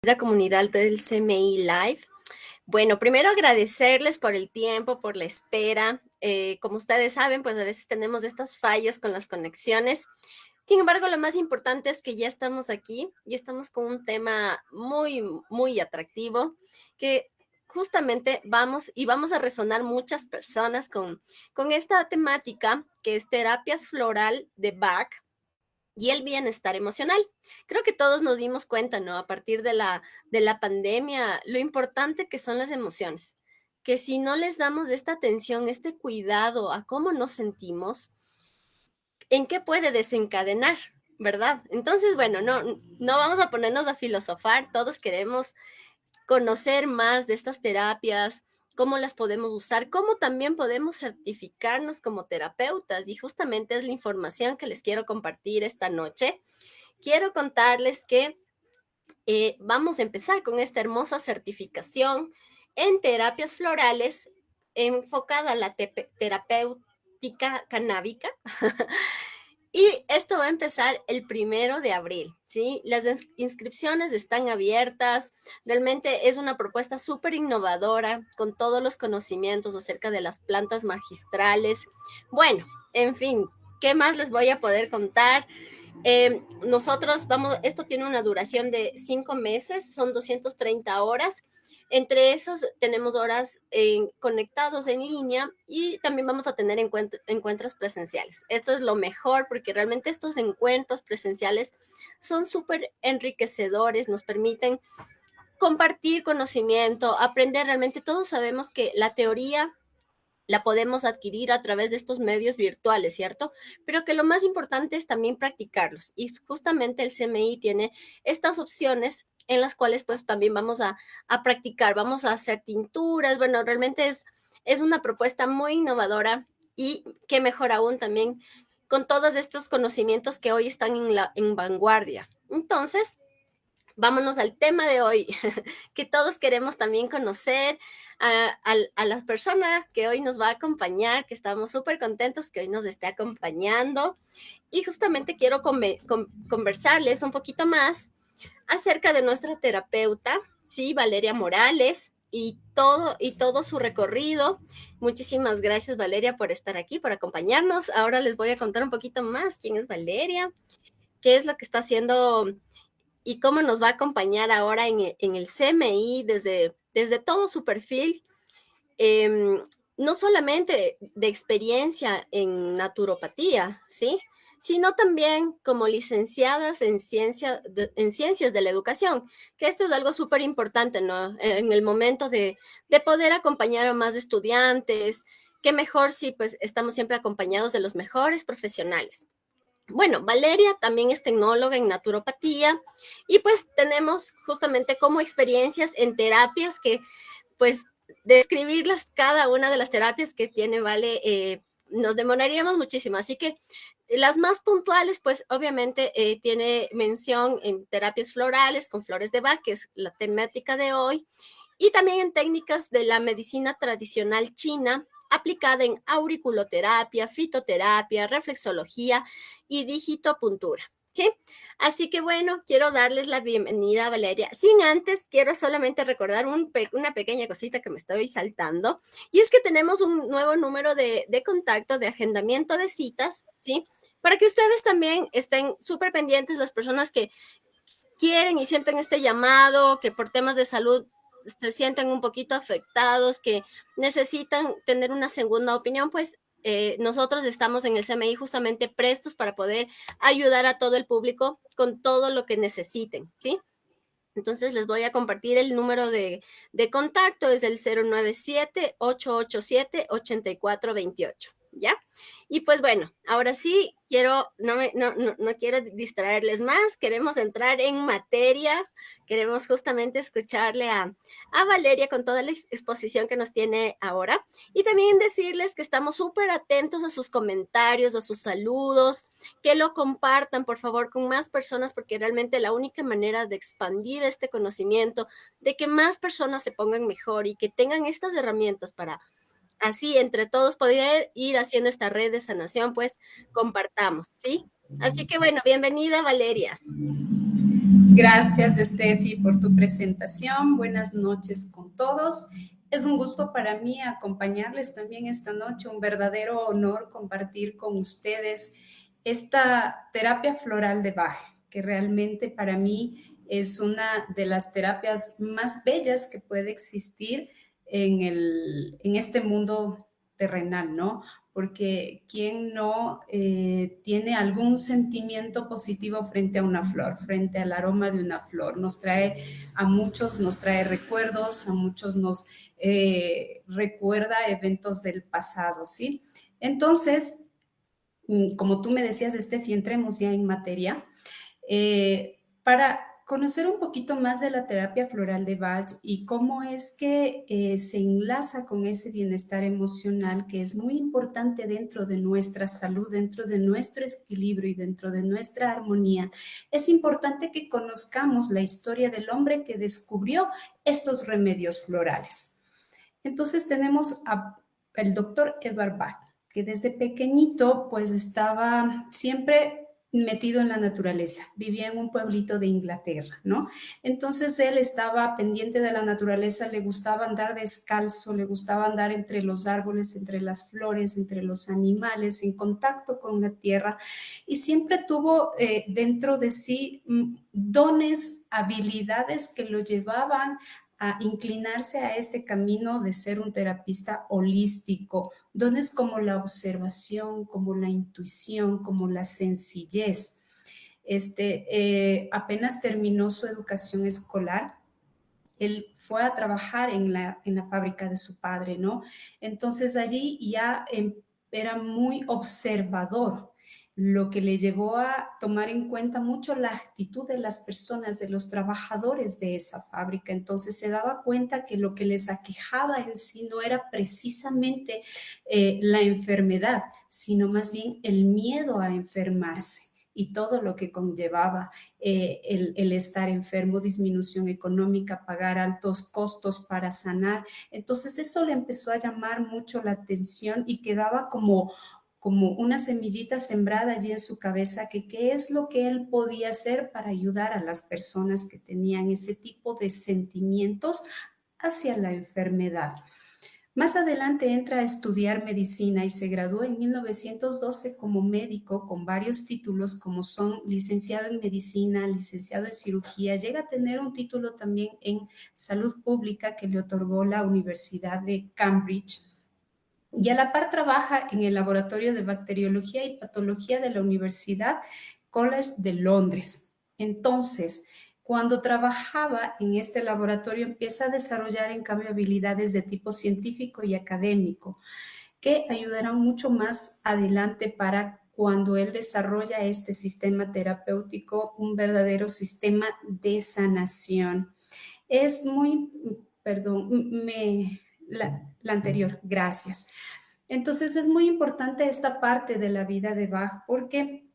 la comunidad del CMI Live. Bueno, primero agradecerles por el tiempo, por la espera. Como ustedes saben, pues a veces tenemos estas fallas con las conexiones. Sin embargo, lo más importante es que ya estamos aquí y estamos con un tema muy atractivo que justamente vamos a resonar muchas personas con esta temática que es terapias floral de Bach y el bienestar emocional. Creo que todos nos dimos cuenta, ¿no? A partir de la pandemia, lo importante que son las emociones, que si no les damos esta atención, este cuidado a cómo nos sentimos, ¿en qué puede desencadenar? ¿Verdad? Entonces, bueno, no vamos a ponernos a filosofar, todos queremos conocer más de estas terapias, cómo las podemos usar, cómo también podemos certificarnos como terapeutas. Y justamente es la información que les quiero compartir esta noche. Quiero contarles que vamos a empezar con esta hermosa certificación en terapias florales enfocada a la terapéutica canábica. Y esto va a empezar el 1 de abril, ¿sí? Las inscripciones están abiertas. Realmente es una propuesta súper innovadora con todos los conocimientos acerca de las plantas magistrales. Bueno, en fin, ¿qué más les voy a poder contar? Esto tiene una duración de 5 meses, son 230 horas. Entre esos tenemos horas conectados en línea y también vamos a tener encuentros presenciales. Esto es lo mejor porque realmente estos encuentros presenciales son súper enriquecedores, nos permiten compartir conocimiento, aprender realmente. Todos sabemos que la teoría la podemos adquirir a través de estos medios virtuales, ¿cierto? Pero que lo más importante es también practicarlos. Y justamente el CMI tiene estas opciones en las cuales pues también vamos a practicar, vamos a hacer tinturas. Bueno, realmente es una propuesta muy innovadora y qué mejor aún también con todos estos conocimientos que hoy están en vanguardia. Entonces, vámonos al tema de hoy, que todos queremos también conocer a la persona que hoy nos va a acompañar, que estamos súper contentos que hoy nos esté acompañando. Y justamente quiero conversarles un poquito más acerca de nuestra terapeuta, ¿sí? Valeria Morales. Y todo su recorrido. Muchísimas gracias, Valeria, por estar aquí, por acompañarnos. Ahora les voy a contar un poquito más quién es Valeria, qué es lo que está haciendo y cómo nos va a acompañar ahora en el CMI desde todo su perfil, eh, no solamente de experiencia en naturopatía, ¿sí? Sino también como licenciadas en ciencias de la educación, que esto es algo súper importante, ¿no? En el momento de poder acompañar a más estudiantes, qué mejor si pues estamos siempre acompañados de los mejores profesionales. Bueno, Valeria también es tecnóloga en naturopatía y pues tenemos justamente como experiencias en terapias que pues describirlas cada una de las terapias que tiene Vale, nos demoraríamos muchísimo. Así que las más puntuales pues obviamente tiene mención en terapias florales con flores de Bach, que es la temática de hoy, y también en técnicas de la medicina tradicional china aplicada en auriculoterapia, fitoterapia, reflexología y digitopuntura. ¿Sí? Así que bueno, quiero darles la bienvenida a Valeria. Sin antes, quiero solamente recordar una pequeña cosita que me estoy saltando, y es que tenemos un nuevo número de contacto, de agendamiento de citas, ¿sí? Para que ustedes también estén súper pendientes, las personas que quieren y sienten este llamado, que por temas de salud se sienten un poquito afectados, que necesitan tener una segunda opinión, pues nosotros estamos en el CMI justamente prestos para poder ayudar a todo el público con todo lo que necesiten, ¿sí? Entonces les voy a compartir el número de contacto, es el 097-887-8428, ¿ya? Y pues bueno, ahora sí, no quiero distraerles más, queremos entrar en materia, queremos justamente escucharle a Valeria con toda la exposición que nos tiene ahora, y también decirles que estamos súper atentos a sus comentarios, a sus saludos, que lo compartan por favor con más personas, porque realmente la única manera de expandir este conocimiento, de que más personas se pongan mejor y que tengan estas herramientas para así entre todos poder ir haciendo esta red de sanación, pues compartamos, ¿sí? Así que bueno, bienvenida Valeria. Gracias, Steffi, por tu presentación. Buenas noches con todos. Es un gusto para mí acompañarles también esta noche, un verdadero honor compartir con ustedes esta terapia floral de Bach, que realmente para mí es una de las terapias más bellas que puede existir en este mundo terrenal, ¿no? Porque ¿quién no tiene algún sentimiento positivo frente a una flor, frente al aroma de una flor? A muchos nos trae recuerdos, a muchos nos recuerda eventos del pasado, ¿sí? Entonces, como tú me decías, Steffi, entremos ya en materia. Para conocer un poquito más de la terapia floral de Bach y cómo es que se enlaza con ese bienestar emocional que es muy importante dentro de nuestra salud, dentro de nuestro equilibrio y dentro de nuestra armonía, es importante que conozcamos la historia del hombre que descubrió estos remedios florales. Entonces tenemos al doctor Edward Bach, que desde pequeñito pues estaba siempre metido en la naturaleza, vivía en un pueblito de Inglaterra, ¿no? Entonces él estaba pendiente de la naturaleza, le gustaba andar descalzo, le gustaba andar entre los árboles, entre las flores, entre los animales, en contacto con la tierra, y siempre tuvo dentro de sí dones, habilidades que lo llevaban a inclinarse a este camino de ser un terapista holístico, dones como la observación, como la intuición, como la sencillez. Apenas terminó su educación escolar, él fue a trabajar en la fábrica de su padre, ¿no? Entonces allí ya era muy observador, lo que le llevó a tomar en cuenta mucho la actitud de las personas, de los trabajadores de esa fábrica. Entonces se daba cuenta que lo que les aquejaba en sí no era precisamente la enfermedad, sino más bien el miedo a enfermarse y todo lo que conllevaba el estar enfermo, disminución económica, pagar altos costos para sanar. Entonces eso le empezó a llamar mucho la atención y quedaba como una semillita sembrada allí en su cabeza, que qué es lo que él podía hacer para ayudar a las personas que tenían ese tipo de sentimientos hacia la enfermedad. Más adelante entra a estudiar medicina y se graduó en 1912 como médico con varios títulos como son licenciado en medicina, licenciado en cirugía. Llega a tener un título también en salud pública que le otorgó la Universidad de Cambridge. Y a la par trabaja en el laboratorio de bacteriología y patología de la Universidad College de Londres. Entonces, cuando trabajaba en este laboratorio, empieza a desarrollar en cambio habilidades de tipo científico y académico que ayudarán mucho más adelante para cuando él desarrolla este sistema terapéutico, un verdadero sistema de sanación. Es muy, perdón, la anterior, gracias. Entonces es muy importante esta parte de la vida de Bach porque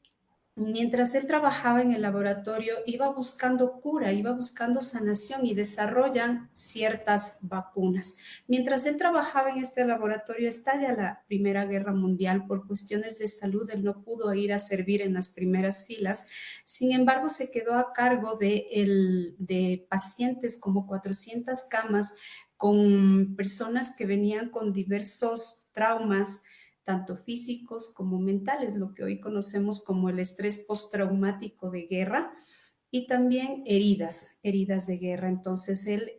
mientras él trabajaba en el laboratorio iba buscando cura, iba buscando sanación y desarrollan ciertas vacunas. Mientras él trabajaba en este laboratorio estalla la Primera Guerra Mundial. Por cuestiones de salud él no pudo ir a servir en las primeras filas, sin embargo se quedó a cargo de pacientes, como 400 camas con personas que venían con diversos traumas, tanto físicos como mentales, lo que hoy conocemos como el estrés postraumático de guerra, y también heridas de guerra. Entonces, él,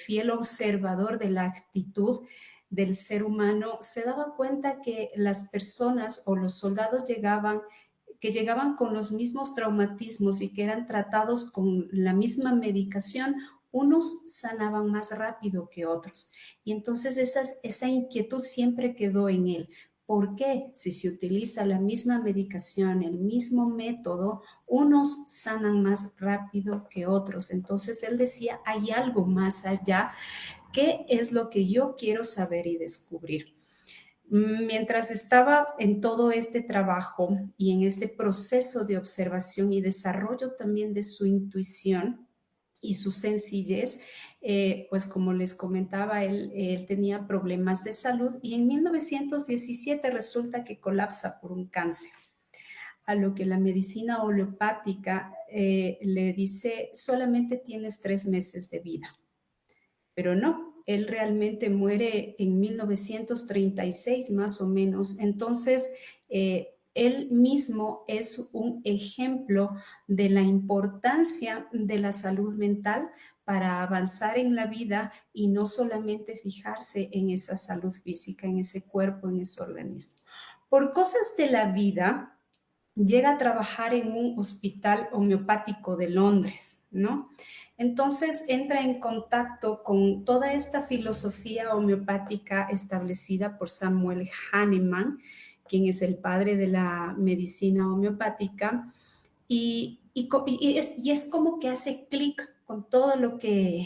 fiel observador de la actitud del ser humano, se daba cuenta que las personas o los soldados que llegaban con los mismos traumatismos y que eran tratados con la misma medicación, unos sanaban más rápido que otros. Y entonces esa inquietud siempre quedó en él. ¿Por qué? Si se utiliza la misma medicación, el mismo método, unos sanan más rápido que otros. Entonces él decía, hay algo más allá. ¿Qué es lo que yo quiero saber y descubrir? Mientras estaba en todo este trabajo y en este proceso de observación y desarrollo también de su intuición y su sencillez, pues como les comentaba, él tenía problemas de salud y en 1917 resulta que colapsa por un cáncer. a lo que la medicina homeopática le dice, solamente tienes 3 meses de vida. Pero no, él realmente muere en 1936 más o menos. Entonces, él mismo es un ejemplo de la importancia de la salud mental para avanzar en la vida y no solamente fijarse en esa salud física, en ese cuerpo, en ese organismo. Por cosas de la vida, llega a trabajar en un hospital homeopático de Londres, ¿no? Entonces entra en contacto con toda esta filosofía homeopática establecida por Samuel Hahnemann, quien es el padre de la medicina homeopática, y es como que hace clic con todo lo que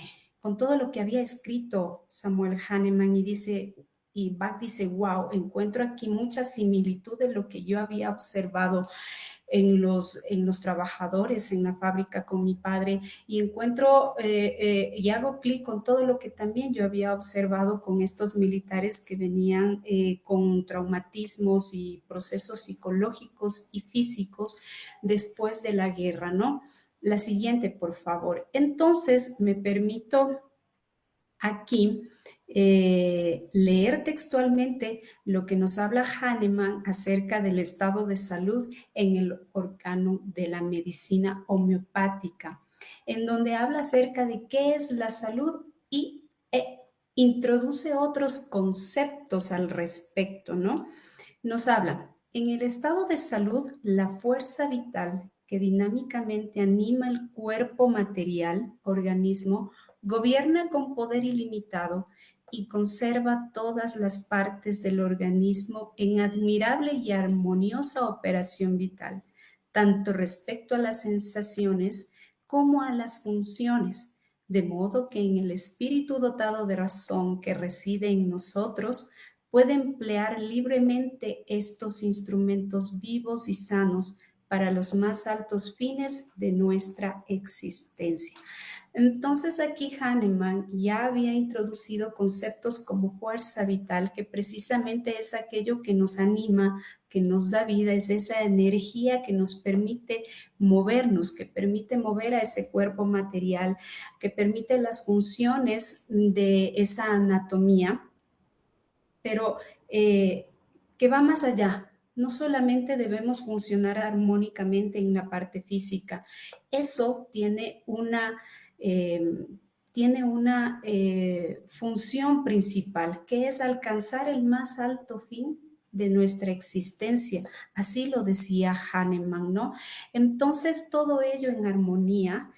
había escrito Samuel Hahnemann y dice, y Bach dice, wow, encuentro aquí mucha similitud de lo que yo había observado en los trabajadores en la fábrica con mi padre y encuentro y hago clic con todo lo que también yo había observado con estos militares que venían con traumatismos y procesos psicológicos y físicos después de la guerra, ¿no? La siguiente, por favor. Entonces, me permito aquí leer textualmente lo que nos habla Hahnemann acerca del estado de salud en el órgano de la medicina homeopática, en donde habla acerca de qué es la salud y introduce otros conceptos al respecto, ¿no? Nos habla, en el estado de salud, la fuerza vital que dinámicamente anima el cuerpo material, organismo, gobierna con poder ilimitado y conserva todas las partes del organismo en admirable y armoniosa operación vital, tanto respecto a las sensaciones como a las funciones, de modo que en el espíritu dotado de razón que reside en nosotros, puede emplear libremente estos instrumentos vivos y sanos para los más altos fines de nuestra existencia. Entonces aquí Hahnemann ya había introducido conceptos como fuerza vital, que precisamente es aquello que nos anima, que nos da vida, es esa energía que nos permite movernos, que permite mover a ese cuerpo material, que permite las funciones de esa anatomía, pero que va más allá. No solamente debemos funcionar armónicamente en la parte física, eso tiene una función principal, que es alcanzar el más alto fin de nuestra existencia. Así lo decía Hahnemann, ¿no? Entonces, todo ello en armonía.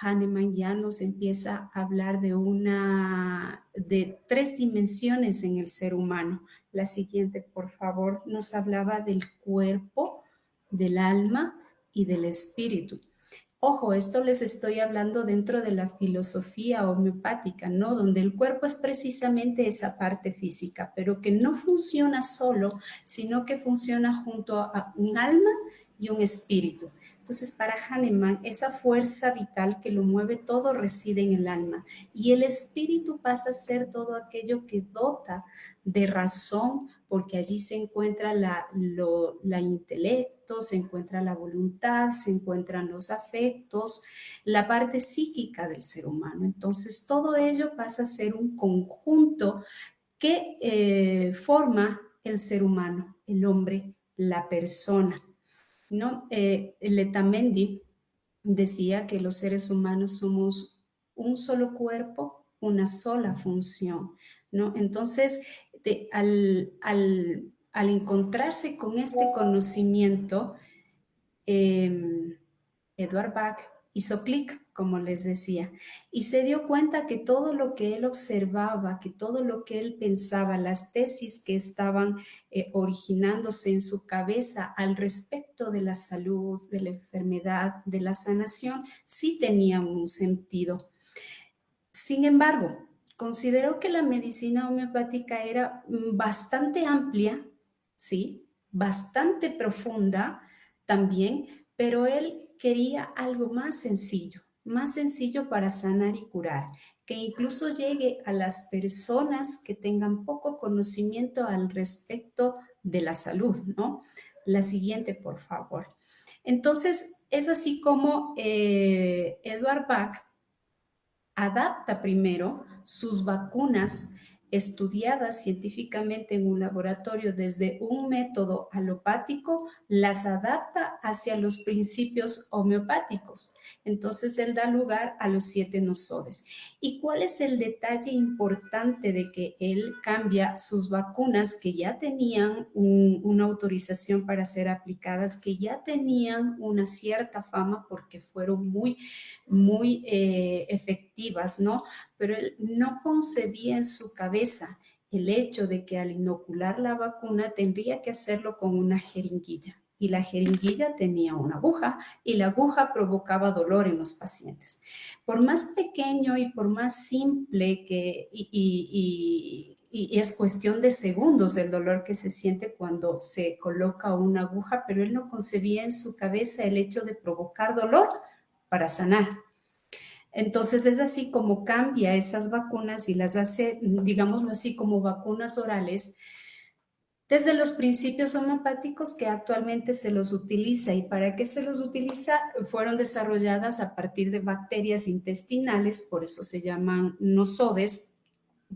Hahnemann ya nos empieza a hablar de 3 dimensiones en el ser humano. La siguiente, por favor, nos hablaba del cuerpo, del alma y del espíritu. Ojo, esto les estoy hablando dentro de la filosofía homeopática, ¿no? Donde el cuerpo es precisamente esa parte física, pero que no funciona solo, sino que funciona junto a un alma y un espíritu. Entonces, para Hahnemann, esa fuerza vital que lo mueve todo reside en el alma y el espíritu pasa a ser todo aquello que dota de razón, porque allí se encuentra la intelecto, se encuentra la voluntad, se encuentran los afectos, la parte psíquica del ser humano. Entonces, todo ello pasa a ser un conjunto que forma el ser humano, el hombre, la persona, ¿no? Letamendi decía que los seres humanos somos un solo cuerpo, una sola función, ¿no? Entonces, al encontrarse con este conocimiento, Edward Bach hizo clic, como les decía, y se dio cuenta que todo lo que él observaba, que todo lo que él pensaba, las tesis que estaban originándose en su cabeza al respecto de la salud, de la enfermedad, de la sanación, sí tenían un sentido. Sin embargo, consideró que la medicina homeopática era bastante amplia, ¿sí? Bastante profunda también, pero él quería algo más sencillo para sanar y curar, que incluso llegue a las personas que tengan poco conocimiento al respecto de la salud, ¿no? La siguiente, por favor. Entonces, es así como Edward Bach adapta primero sus vacunas estudiadas científicamente en un laboratorio desde un método alopático, las adapta hacia los principios homeopáticos. Entonces, él da lugar a los 7 nosodes. ¿Y cuál es el detalle importante de que él cambia sus vacunas que ya tenían una autorización para ser aplicadas, que ya tenían una cierta fama porque fueron muy efectivas, ¿no? Pero él no concebía en su cabeza el hecho de que al inocular la vacuna tendría que hacerlo con una jeringuilla. Y la jeringuilla tenía una aguja y la aguja provocaba dolor en los pacientes. Por más pequeño y por más simple que, y es cuestión de segundos el dolor que se siente cuando se coloca una aguja, pero él no concebía en su cabeza el hecho de provocar dolor para sanar. Entonces es así como cambia esas vacunas y las hace, digámoslo así, como vacunas orales desde los principios homeopáticos que actualmente se los utiliza. ¿Y para qué se los utiliza? Fueron desarrolladas a partir de bacterias intestinales, por eso se llaman nosodes,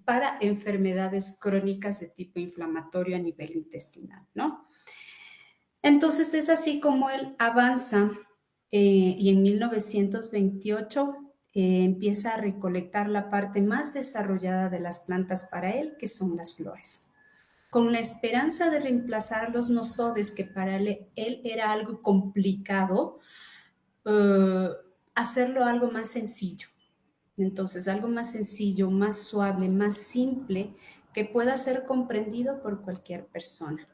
para enfermedades crónicas de tipo inflamatorio a nivel intestinal, ¿no? Entonces es así como él avanza y en 1928 empieza a recolectar la parte más desarrollada de las plantas para él, que son las flores, con la esperanza de reemplazar los nosodes, que para él era algo complicado, eh, hacerlo algo más sencillo. Entonces, algo más sencillo, más suave, más simple, que pueda ser comprendido por cualquier persona.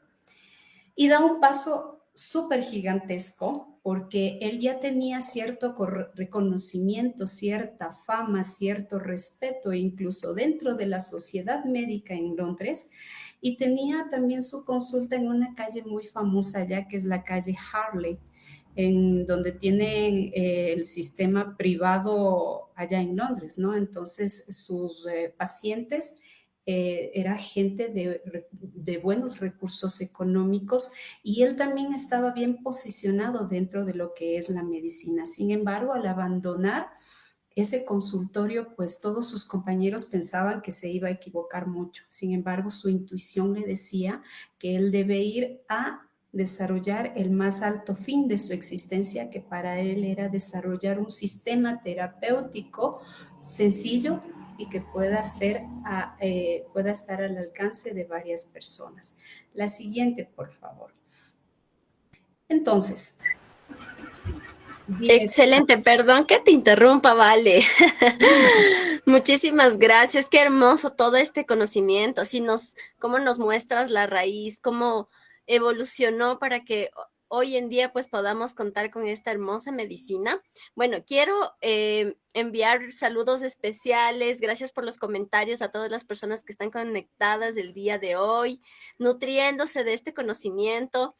Y da un paso súper gigantesco porque él ya tenía cierto reconocimiento, cierta fama, cierto respeto, incluso dentro de la sociedad médica en Londres, y tenía también su consulta en una calle muy famosa allá, que es la calle Harley, en donde tienen el sistema privado allá en Londres, ¿no? Entonces, sus pacientes era gente de buenos recursos económicos y él también estaba bien posicionado dentro de lo que es la medicina. Sin embargo, al abandonar ese consultorio, pues todos sus compañeros pensaban que se iba a equivocar mucho. Sin embargo, su intuición le decía que él debe ir a desarrollar el más alto fin de su existencia, que para él era desarrollar un sistema terapéutico sencillo y que pueda estar al alcance de varias personas. La siguiente, por favor. Entonces, dime. Excelente, perdón que te interrumpa, vale. Muchísimas gracias, qué hermoso todo este conocimiento, así cómo nos muestras la raíz, cómo evolucionó para que hoy en día pues podamos contar con esta hermosa medicina. Bueno, quiero enviar saludos especiales, gracias por los comentarios a todas las personas que están conectadas el día de hoy, nutriéndose de este conocimiento.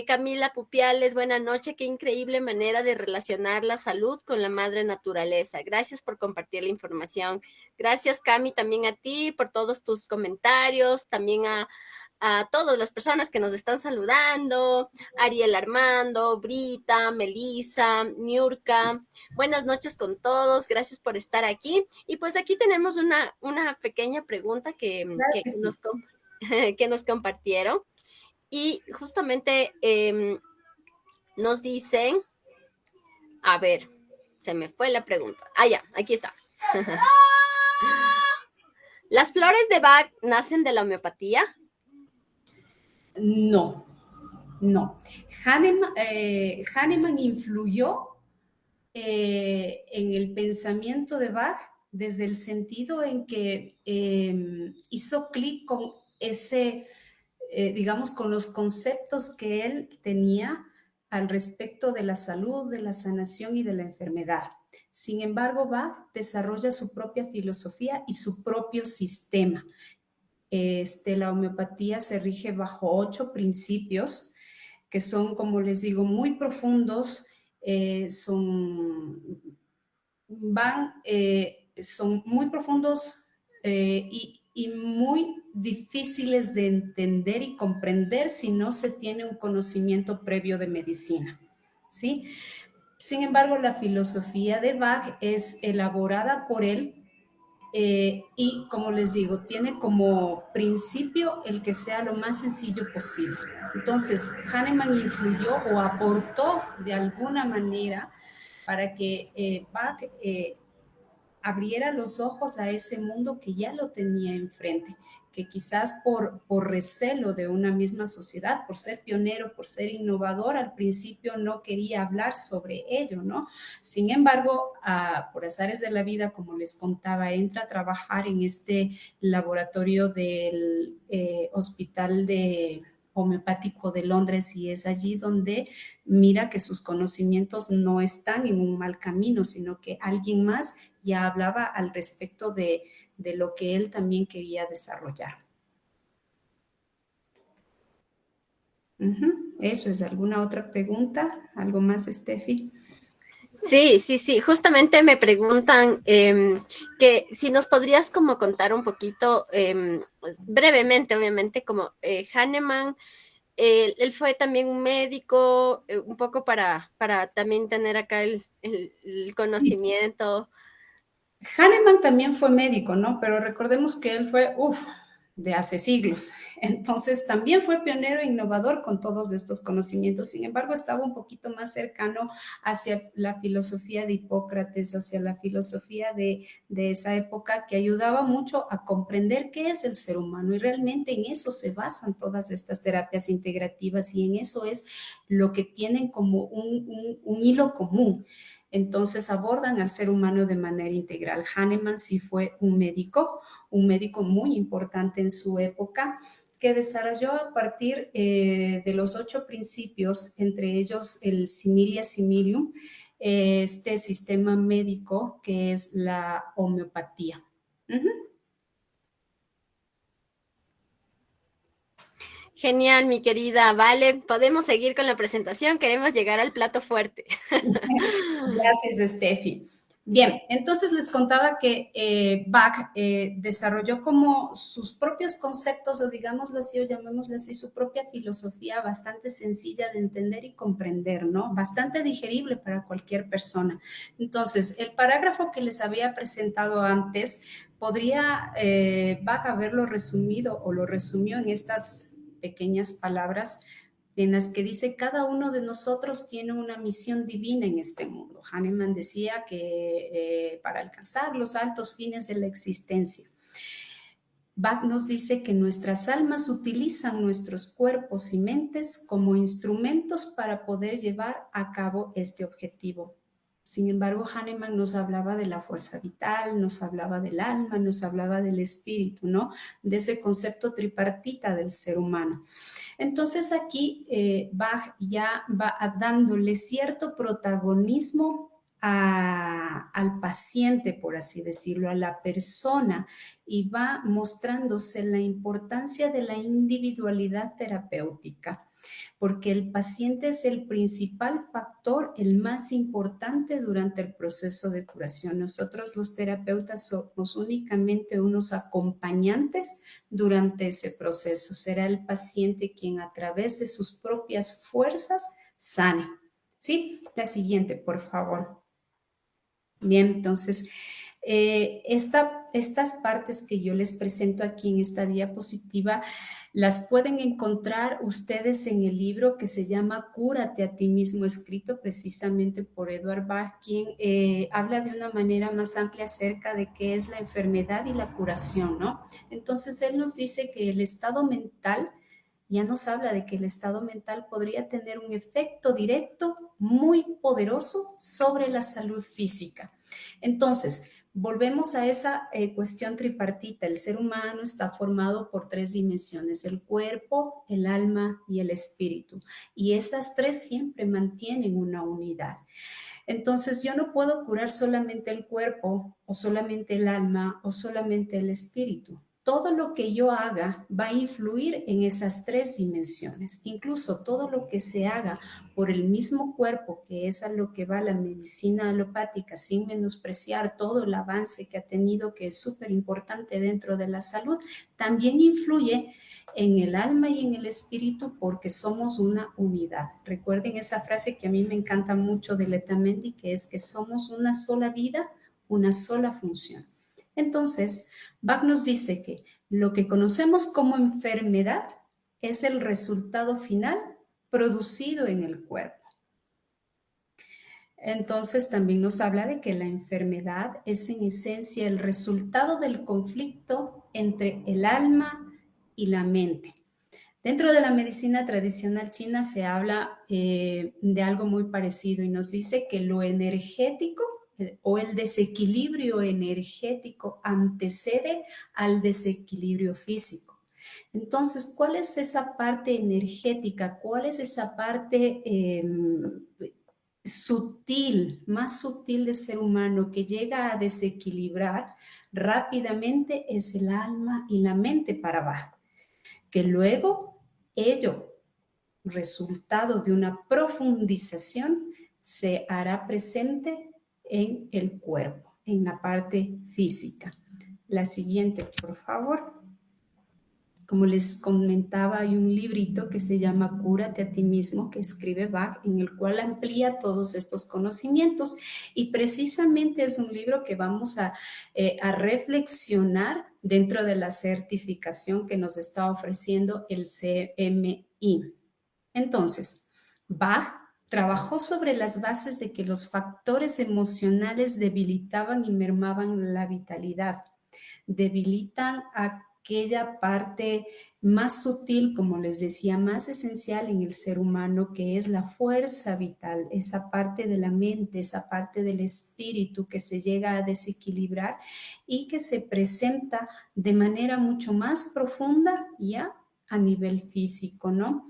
Camila Pupiales, buena noche, qué increíble manera de relacionar la salud con la madre naturaleza. Gracias por compartir la información. Gracias, Cami, también a ti por todos tus comentarios, también a todas las personas que nos están saludando, Ariel Armando, Brita, Melissa, Niurka. Buenas noches con todos, gracias por estar aquí. Y pues aquí tenemos una pequeña pregunta Claro que sí. que nos compartieron. Y justamente nos dicen, a ver, se me fue la pregunta. Ah, ya, aquí está. ¿Las flores de Bach nacen de la homeopatía? No, no. Hahnemann influyó en el pensamiento de Bach desde el sentido en que hizo clic con ese, digamos, con los conceptos que él tenía al respecto de la salud, de la sanación y de la enfermedad. Sin embargo, Bach desarrolla su propia filosofía y su propio sistema. La homeopatía se rige bajo 8 principios que son, como les digo, muy profundos, son muy profundos y muy difíciles de entender y comprender si no se tiene un conocimiento previo de medicina, ¿sí? Sin embargo, la filosofía de Bach es elaborada por él y, como les digo, tiene como principio el que sea lo más sencillo posible. Entonces, Hahnemann influyó o aportó de alguna manera para que Bach abriera los ojos a ese mundo que ya lo tenía enfrente, que quizás por recelo de una misma sociedad, por ser pionero, por ser innovador, al principio no quería hablar sobre ello, ¿no? Sin embargo, por azares de la vida, como les contaba, entra a trabajar en este laboratorio del hospital de homeopático de Londres y es allí donde mira que sus conocimientos no están en un mal camino, sino que alguien más ya hablaba al respecto de lo que él también quería desarrollar. Eso es. ¿Alguna otra pregunta? ¿Algo más, Steffi? Sí, sí, sí. Justamente me preguntan que si nos podrías como contar un poquito, pues, brevemente, obviamente, como Hahnemann, él fue también un médico, un poco para también tener acá el Sí. conocimiento. Hahnemann también fue médico, ¿no? Pero recordemos que él fue, de hace siglos. Entonces, también fue pionero e innovador con todos estos conocimientos. Sin embargo, estaba un poquito más cercano hacia la filosofía de Hipócrates, hacia la filosofía de esa época que ayudaba mucho a comprender qué es el ser humano. Y realmente en eso se basan todas estas terapias integrativas y en eso es lo que tienen como un hilo común. Entonces abordan al ser humano de manera integral. Hahnemann sí fue un médico muy importante en su época, que desarrolló a partir de los 8 principios, entre ellos el similia similium, este sistema médico que es la homeopatía. Genial, mi querida. Vale, podemos seguir con la presentación. Queremos llegar al plato fuerte. Gracias, Steffi. Bien, entonces les contaba que Bach desarrolló como sus propios conceptos, o digámoslo así, o llamémoslo así, su propia filosofía bastante sencilla de entender y comprender, ¿no? Bastante digerible para cualquier persona. Entonces, el parágrafo que les había presentado antes, podría Bach haberlo resumido o lo resumió en estas pequeñas palabras en las que dice cada uno de nosotros tiene una misión divina en este mundo. Hahnemann decía que para alcanzar los altos fines de la existencia. Bach nos dice que nuestras almas utilizan nuestros cuerpos y mentes como instrumentos para poder llevar a cabo este objetivo. Sin embargo, Hahnemann nos hablaba de la fuerza vital, nos hablaba del alma, nos hablaba del espíritu, ¿no? De ese concepto tripartita del ser humano. Entonces aquí Bach ya va dándole cierto protagonismo al paciente, por así decirlo, a la persona, y va mostrándose la importancia de la individualidad terapéutica, porque el paciente es el principal factor, el más importante durante el proceso de curación. Nosotros los terapeutas somos únicamente unos acompañantes durante ese proceso. Será el paciente quien a través de sus propias fuerzas sane. ¿Sí? La siguiente, por favor. Bien, entonces, estas partes que yo les presento aquí en esta diapositiva las pueden encontrar ustedes en el libro que se llama Cúrate a ti mismo, escrito precisamente por Edward Bach, quien habla de una manera más amplia acerca de qué es la enfermedad y la curación, ¿no? Entonces, él nos dice que el estado mental, ya nos habla de que el estado mental podría tener un efecto directo muy poderoso sobre la salud física. Entonces, volvemos a esa cuestión tripartita. El ser humano está formado por 3 dimensiones: el cuerpo, el alma y el espíritu. Y esas 3 siempre mantienen una unidad. Entonces, yo no puedo curar solamente el cuerpo o solamente el alma o solamente el espíritu. todo lo que yo haga va a influir en esas tres dimensiones. Incluso todo lo que se haga por el mismo cuerpo, que es a lo que va la medicina alopática, sin menospreciar todo el avance que ha tenido, que es súper importante dentro de la salud, también influye en el alma y en el espíritu porque somos una unidad. Recuerden esa frase que a mí me encanta mucho de Letamendi, que es que somos una sola vida, una sola función. Entonces, Bach nos dice que lo que conocemos como enfermedad es el resultado final producido en el cuerpo. Entonces también nos habla de que la enfermedad es en esencia el resultado del conflicto entre el alma y la mente. Dentro de la medicina tradicional china se habla de algo muy parecido y nos dice que lo energético o el desequilibrio energético antecede al desequilibrio físico. Entonces, ¿cuál es esa parte energética? ¿Cuál es esa parte sutil, más sutil del ser humano que llega a desequilibrar rápidamente? Es el alma y la mente para abajo, que luego ello, resultado de una profundización, se hará presente en el cuerpo, en la parte física. La siguiente, por favor. Como les comentaba, hay un librito que se llama Cúrate a ti mismo, que escribe Bach, en el cual amplía todos estos conocimientos. Y precisamente es un libro que vamos a reflexionar dentro de la certificación que nos está ofreciendo el CMI. Entonces, Bach trabajó sobre las bases de que los factores emocionales debilitaban y mermaban la vitalidad, debilitan aquella parte más sutil, como les decía, más esencial en el ser humano, que es la fuerza vital, esa parte de la mente, esa parte del espíritu que se llega a desequilibrar y que se presenta de manera mucho más profunda ya a nivel físico, ¿no?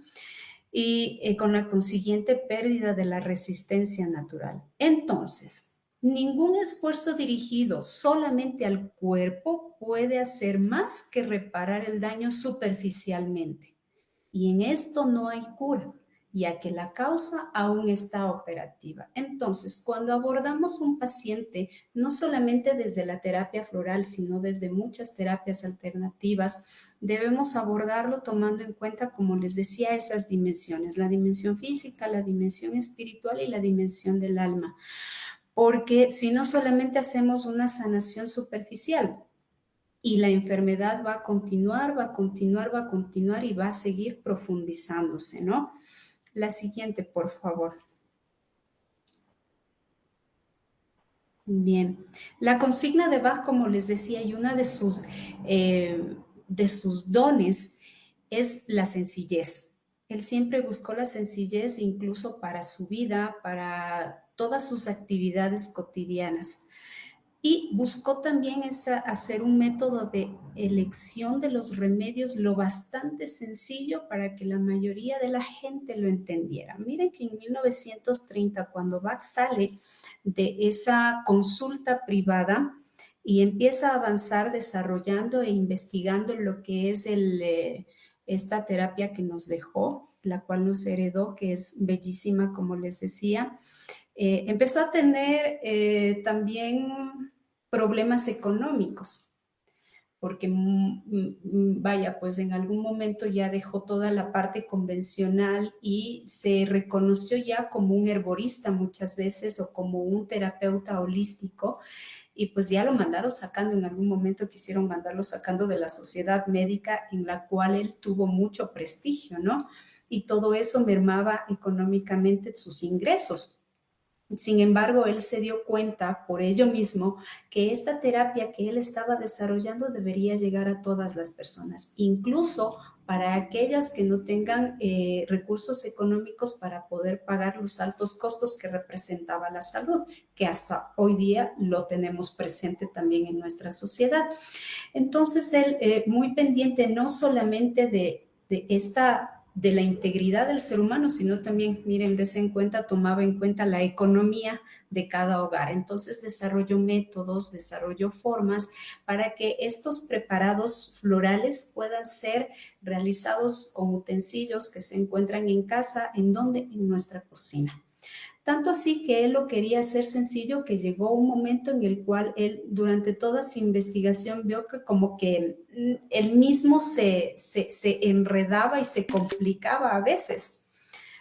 Y con la consiguiente pérdida de la resistencia natural. Entonces, ningún esfuerzo dirigido solamente al cuerpo puede hacer más que reparar el daño superficialmente. Y en esto no hay cura, ya que la causa aún está operativa. Entonces, cuando abordamos un paciente, no solamente desde la terapia floral, sino desde muchas terapias alternativas, debemos abordarlo tomando en cuenta, como les decía, esas dimensiones, la dimensión física, la dimensión espiritual y la dimensión del alma. Porque si no solamente hacemos una sanación superficial, y la enfermedad va a continuar, va a continuar, va a continuar y va a seguir profundizándose, ¿no? La siguiente, por favor. Bien, la consigna de Bach, como les decía, y una de sus dones es la sencillez. Él siempre buscó la sencillez incluso para su vida, para todas sus actividades cotidianas. Y buscó también hacer un método de elección de los remedios lo bastante sencillo para que la mayoría de la gente lo entendiera. Miren que en 1930, cuando Bach sale de esa consulta privada y empieza a avanzar desarrollando e investigando lo que es esta terapia que nos dejó, la cual nos heredó, que es bellísima, como les decía, empezó a tener también problemas económicos, porque vaya, pues en algún momento ya dejó toda la parte convencional y se reconoció ya como un herborista muchas veces o como un terapeuta holístico, y pues ya lo mandaron sacando, en algún momento quisieron mandarlo sacando de la sociedad médica en la cual él tuvo mucho prestigio, ¿no? Y todo eso mermaba económicamente sus ingresos. Sin embargo, él se dio cuenta por ello mismo que esta terapia que él estaba desarrollando debería llegar a todas las personas, incluso para aquellas que no tengan recursos económicos para poder pagar los altos costos que representaba la salud, que hasta hoy día lo tenemos presente también en nuestra sociedad. Entonces, él muy pendiente no solamente de esta de la integridad del ser humano, sino también, miren, des en cuenta, tomaba en cuenta la economía de cada hogar. Entonces desarrolló métodos, desarrolló formas para que estos preparados florales puedan ser realizados con utensilios que se encuentran en casa, ¿en dónde? En nuestra cocina. Tanto así que él lo quería hacer sencillo, que llegó un momento en el cual él durante toda su investigación vio que como que él mismo se enredaba y se complicaba a veces.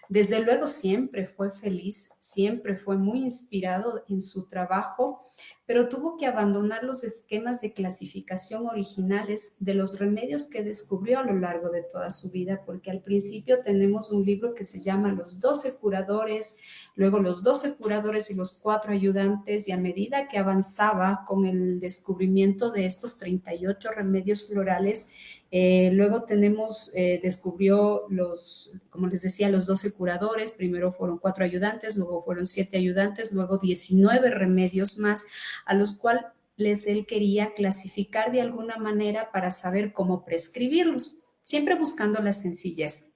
Desde luego siempre fue feliz, siempre fue muy inspirado en su trabajo, pero tuvo que abandonar los esquemas de clasificación originales de los remedios que descubrió a lo largo de toda su vida, porque al principio tenemos un libro que se llama Los 12 curadores, luego los 12 curadores y los 4 ayudantes, y a medida que avanzaba con el descubrimiento de estos 38 remedios florales, luego tenemos, descubrió los, como les decía, los 12 curadores, primero fueron 4 ayudantes, luego fueron 7 ayudantes, luego 19 remedios más, a los cuales él quería clasificar de alguna manera para saber cómo prescribirlos, siempre buscando la sencillez.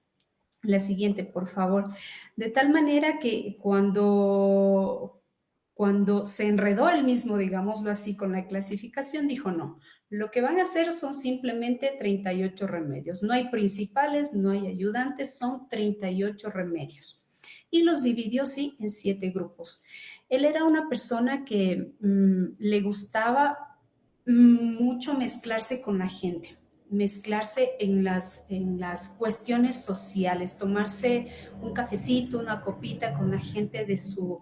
La siguiente, por favor. De tal manera que cuando se enredó él mismo, digámoslo así, con la clasificación, dijo no, lo que van a hacer son simplemente 38 remedios. No hay principales, no hay ayudantes, son 38 remedios. Y los dividió, sí, en 7 grupos. Él era una persona que le gustaba mucho mezclarse con la gente, mezclarse en las cuestiones sociales, tomarse un cafecito, una copita con la gente de su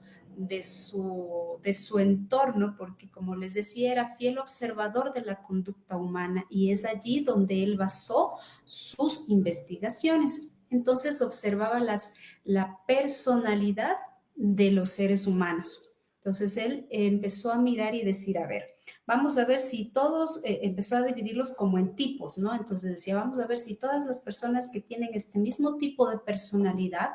entorno, porque como les decía, era fiel observador de la conducta humana y es allí donde él basó sus investigaciones. Entonces observaba la personalidad de los seres humanos. Entonces él empezó a mirar y decir, a ver, vamos a ver si todos, empezó a dividirlos como en tipos, ¿no? Entonces decía, vamos a ver si todas las personas que tienen este mismo tipo de personalidad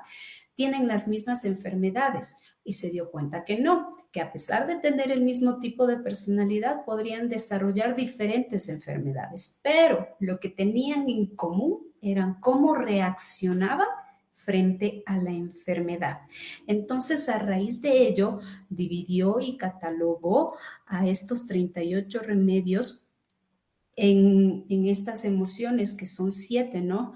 tienen las mismas enfermedades. Y se dio cuenta que no, que a pesar de tener el mismo tipo de personalidad, podrían desarrollar diferentes enfermedades, pero lo que tenían en común eran cómo reaccionaban frente a la enfermedad. Entonces, a raíz de ello, dividió y catalogó a estos 38 remedios en estas emociones, que son 7, ¿no?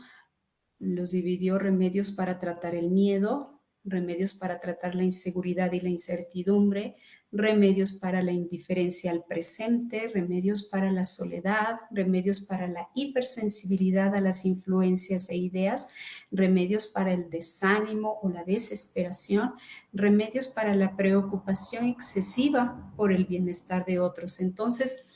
Los dividió remedios para tratar el miedo, remedios para tratar la inseguridad y la incertidumbre, remedios para la indiferencia al presente, remedios para la soledad, remedios para la hipersensibilidad a las influencias e ideas, remedios para el desánimo o la desesperación, remedios para la preocupación excesiva por el bienestar de otros. Entonces,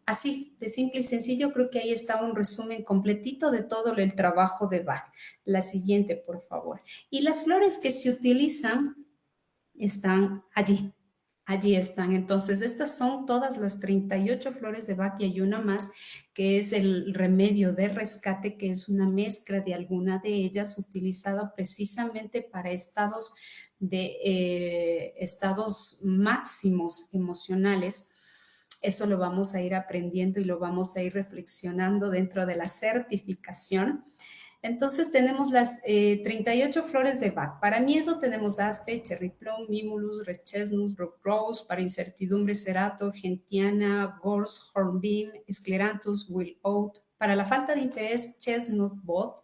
así, de simple y sencillo, creo que ahí está un resumen completito de todo el trabajo de Bach. La siguiente, por favor. Y las flores que se utilizan están allí. Allí están. Entonces, estas son todas las 38 flores de Bach y hay una más que es el remedio de rescate, que es una mezcla de alguna de ellas utilizada precisamente para estados máximos emocionales. Eso lo vamos a ir aprendiendo y lo vamos a ir reflexionando dentro de la certificación. Entonces tenemos las 38 flores de Bach. Para miedo tenemos aspe, cherry plum, mimulus, red chestnut, rock rose. Para incertidumbre, cerato, gentiana, gorse, hornbeam, escleranthus, willow. Para la falta de interés, chestnut bot,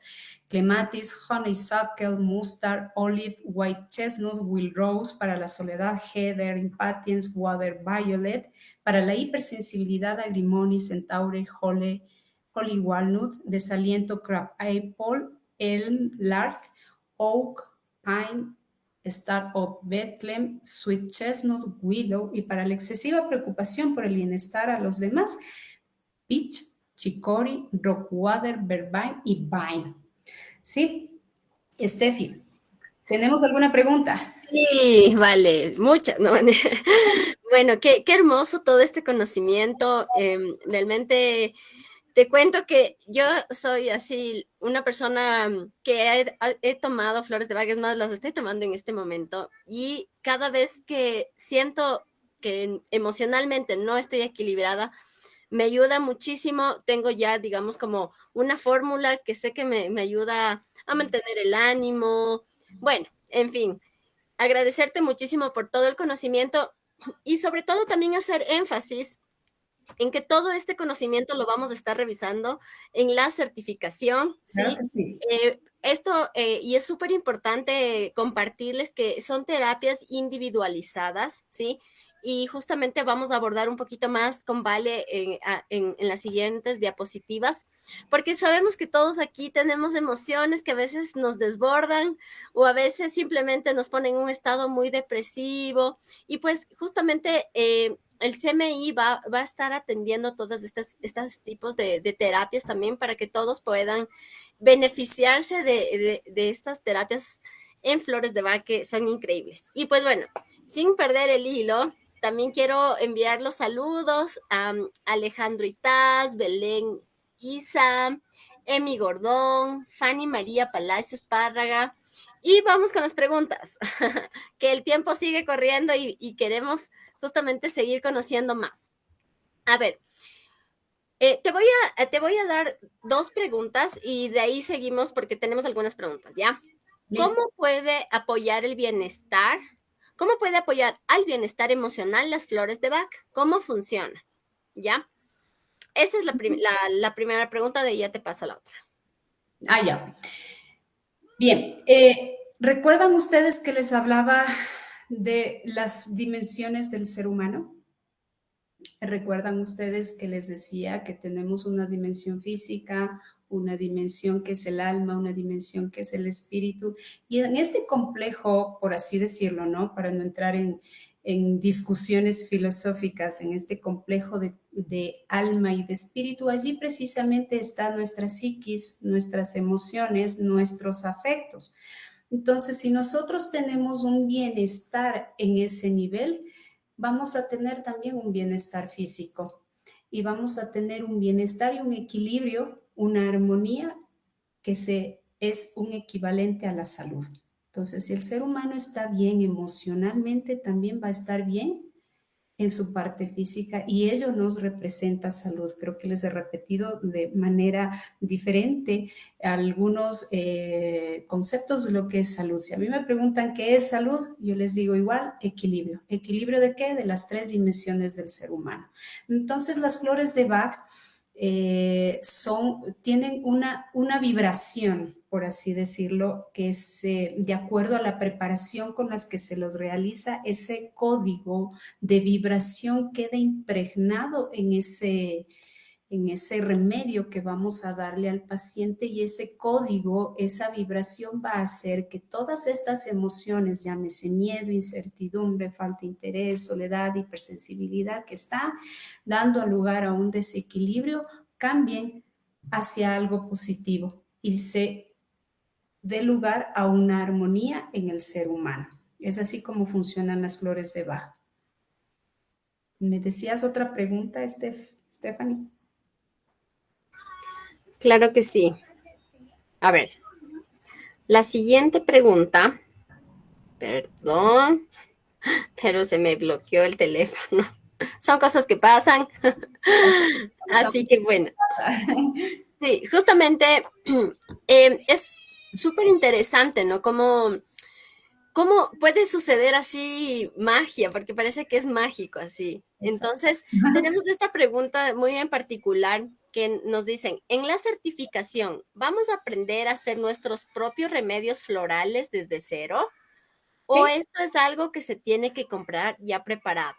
clematis, honeysuckle, mustard, olive, white chestnut, will rose. Para la soledad, heather, impatience, water violet. Para la hipersensibilidad, agrimony, centaure, Holy Walnut, Desaliento, Crab Apple, Elm, Lark, Oak, Pine, Star of Bethlehem, Sweet Chestnut, Willow, y para la excesiva preocupación por el bienestar a los demás, Peach, Chicory, Rockwater, Verbine y Vine. ¿Sí? Steffi, ¿tenemos alguna pregunta? Sí, vale, muchas, ¿no? Bueno, qué hermoso todo este conocimiento. Realmente te cuento que yo soy así una persona que he tomado flores de Bach, es más, las estoy tomando en este momento y cada vez que siento que emocionalmente no estoy equilibrada, me ayuda muchísimo. Tengo ya, digamos, como una fórmula que sé que me ayuda a mantener el ánimo. Bueno, en fin, agradecerte muchísimo por todo el conocimiento y sobre todo también hacer énfasis en que todo este conocimiento lo vamos a estar revisando en la certificación, Claro ¿sí? que sí. Y es súper importante compartirles que son terapias individualizadas, ¿sí? Y justamente vamos a abordar un poquito más con Vale en las siguientes diapositivas, porque sabemos que todos aquí tenemos emociones que a veces nos desbordan o a veces simplemente nos ponen en un estado muy depresivo y pues justamente el CMI va a estar atendiendo todos estos tipos de terapias también para que todos puedan beneficiarse de estas terapias en flores de Bach que son increíbles. Y pues bueno, sin perder el hilo, también quiero enviar los saludos a Alejandro Itaz, Belén Isa, Emi Gordón, Fanny María Palacios Párraga. Y vamos con las preguntas, que el tiempo sigue corriendo y queremos justamente seguir conociendo más. A ver, te voy a dar dos preguntas y de ahí seguimos porque tenemos algunas preguntas, ¿ya? Listo. ¿Cómo puede apoyar el bienestar? ¿Cómo puede apoyar al bienestar emocional las flores de Bach? ¿Cómo funciona? ¿Ya? Esa es la primera pregunta, de ahí ya te paso a la otra. Ah, ya. Bien, ¿recuerdan ustedes que les hablaba de las dimensiones del ser humano? ¿Recuerdan ustedes que les decía que tenemos una dimensión física, una dimensión que es el alma, una dimensión que es el espíritu? Y en este complejo, por así decirlo, ¿no? Para no entrar en discusiones filosóficas, en este complejo de alma y de espíritu, allí precisamente está nuestra psiquis, nuestras emociones, nuestros afectos. Entonces, si nosotros tenemos un bienestar en ese nivel, vamos a tener también un bienestar físico y vamos a tener un bienestar y un equilibrio, una armonía es un equivalente a la salud. Entonces, si el ser humano está bien emocionalmente, también va a estar bien en su parte física y ello nos representa salud. Creo que les he repetido de manera diferente algunos conceptos de lo que es salud. Si a mí me preguntan qué es salud, yo les digo igual, equilibrio. ¿Equilibrio de qué? De las tres dimensiones del ser humano. Entonces, las flores de Bach tienen una vibración, por así decirlo, que es de acuerdo a la preparación con las que se los realiza, ese código de vibración queda impregnado en ese remedio que vamos a darle al paciente y ese código, esa vibración va a hacer que todas estas emociones, llámese miedo, incertidumbre, falta de interés, soledad, hipersensibilidad, que está dando lugar a un desequilibrio, cambien hacia algo positivo y se dé lugar a una armonía en el ser humano. Es así como funcionan las flores de Bach. ¿Me decías otra pregunta, Stephanie? Claro que sí. A ver, la siguiente pregunta, perdón, pero se me bloqueó el teléfono. Son cosas que pasan. Así que bueno, sí, justamente es súper interesante, ¿no? ¿Cómo puede suceder así magia? Porque parece que es mágico así. Exacto. Entonces, tenemos esta pregunta muy en particular que nos dicen, en la certificación, ¿vamos a aprender a hacer nuestros propios remedios florales desde cero? ¿O Sí, esto es algo que se tiene que comprar ya preparado?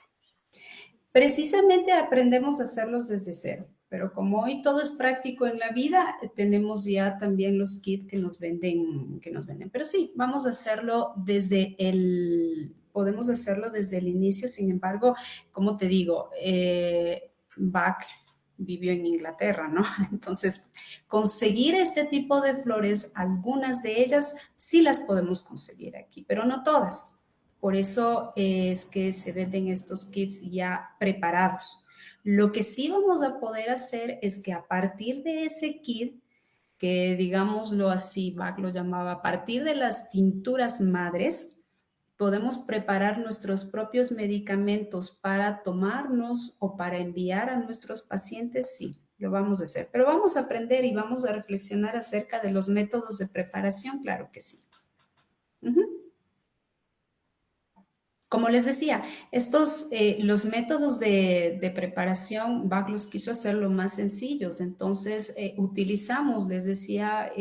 precisamente aprendemos a hacerlos desde cero, pero como hoy todo es práctico en la vida, tenemos ya también los kits que nos venden. Pero sí, vamos a hacerlo podemos hacerlo desde el inicio. Sin embargo, como te digo, Bach vivió en Inglaterra, ¿no? Entonces, conseguir este tipo de flores, algunas de ellas sí las podemos conseguir aquí, pero no todas. Por eso es que se venden estos kits ya preparados. Lo que sí vamos a poder hacer es que a partir de ese kit, que digámoslo así, Bach lo llamaba, a partir de las tinturas madres, ¿Podemos preparar nuestros propios medicamentos para tomarnos o para enviar a nuestros pacientes? Sí, lo vamos a hacer. Pero vamos a aprender y vamos a reflexionar acerca de los métodos de preparación, claro que sí. Como les decía, los métodos de preparación, Bach los quiso hacerlo más sencillos, entonces utilizamos, les decía,